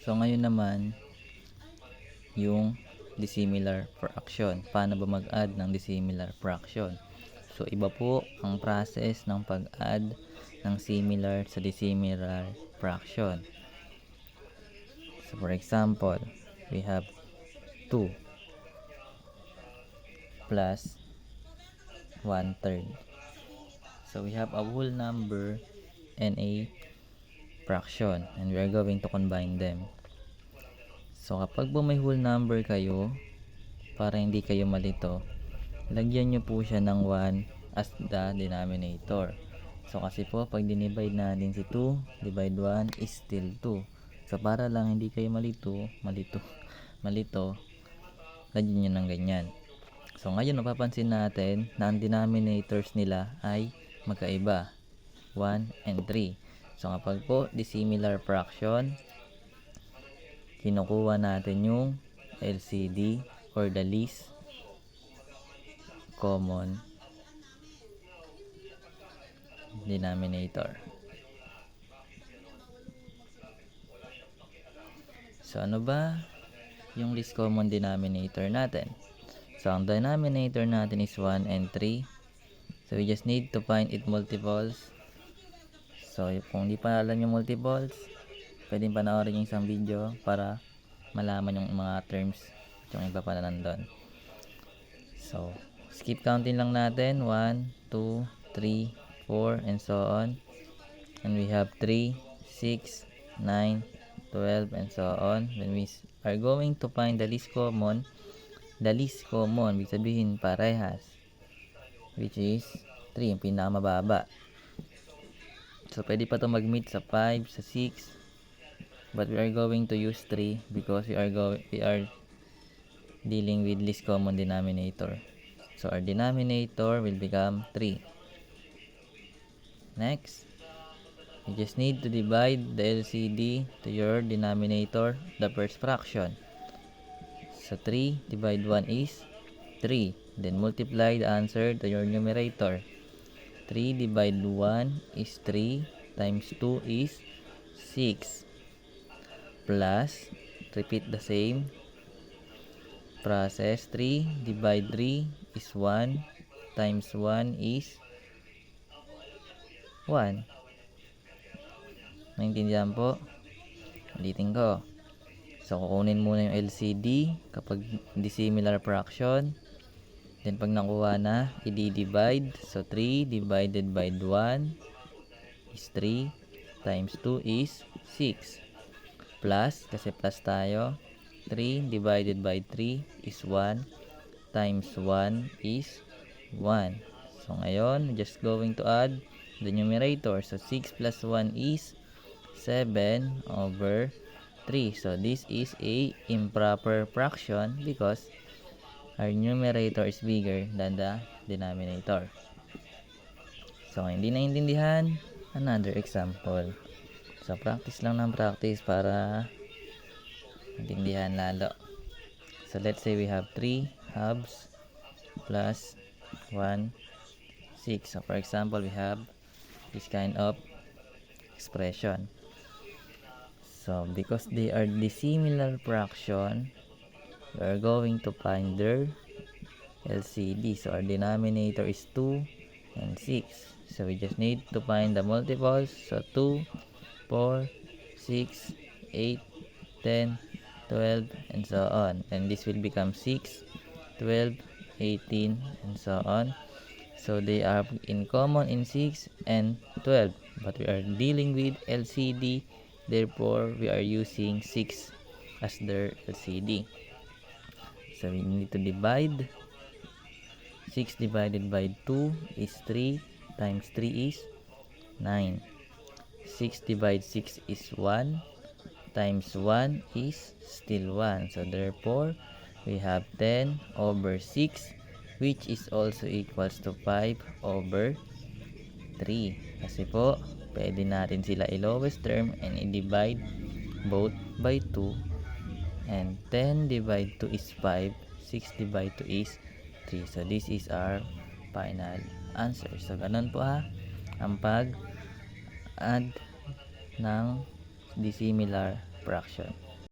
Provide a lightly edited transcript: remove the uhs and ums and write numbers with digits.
So ngayon naman, yung dissimilar fraction. Paano ba mag-add ng dissimilar fraction? So iba po ang process ng pag-add ng similar sa dissimilar fraction. So for example, we have 2 plus 1/3. So we have a whole number and a fraction, and we are going to combine them. So kapag po may whole number kayo, para hindi kayo malito, lagyan nyo po siya ng 1 as the denominator. So kasi po pag dinivide natin si 2 divide 1 is still 2. So para lang hindi kayo malito, lagyan nyo ng ganyan. So ngayon mapapansin natin na ang denominators nila ay magkaiba, 1 and 3. So kapag po dissimilar fraction, kinukuha natin yung LCD or the least common denominator. So ano ba yung least common denominator natin? So ang denominator natin is 1 and 3. So we just need to find its multiples. So kung hindi pa alam yung multiples, pwedeng panoorin yung isang video para malaman yung mga terms yung iba pala nandun. So skip counting lang natin, 1, 2, 3, 4 and so on, and we have 3, 6, 9, 12 and so on. When we are going to find the least common, ibig sabihin parehas, which is 3, yung pinakamababa. So pwede pa ito mag-meet sa 5, sa 6, but we are going to use 3 because we are dealing with least common denominator. So our denominator will become 3. Next, you just need to divide the LCD to your denominator, the first fraction. So 3 divide 1 is 3. Then multiply the answer to your numerator. 3 divide 1 is 3 times 2 is 6. Plus, repeat the same process. 3 divide 3 is 1 times 1 is 1. Naintindihan po? Ulitin ko. So kukunin muna yung LCD kapag dissimilar fraction. Then pag nakuha na, i-divide. So 3 divided by 1 is 3 times 2 is 6. Plus, kasi plus tayo, 3 divided by 3 is 1 times 1 is 1. So ngayon, just going to add the numerator. So 6 plus 1 is 7 over 3. So this is a improper fraction because our numerator is bigger than the denominator. So hindi naintindihan, another example. So practice lang ng practice para intindihan lalo. So let's say we have 3 halves plus 1 6. So for example, we have this kind of expression. So because they are dissimilar fraction, we are going to find their LCD. So our denominator is 2 and 6. So we just need to find the multiples. So 2, 4, 6, 8, 10, 12 and so on. And this will become 6, 12, 18 and so on. So they are in common in 6 and 12, but we are dealing with LCD, therefore we are using 6 as their LCD. So we need to divide. 6 divided by 2 is 3 times 3 is 9. 6 divided 6 is 1 times 1 is still 1. So therefore we have 10 over 6, which is also equals to 5 over 3. Kasi po, pwede natin sila i-lowest term and i-divide both by 2. And 10 divide 2 is 5. 6 divide 2 is 3. So this is our final answer. So ganun po ang pag-add ng dissimilar fraction.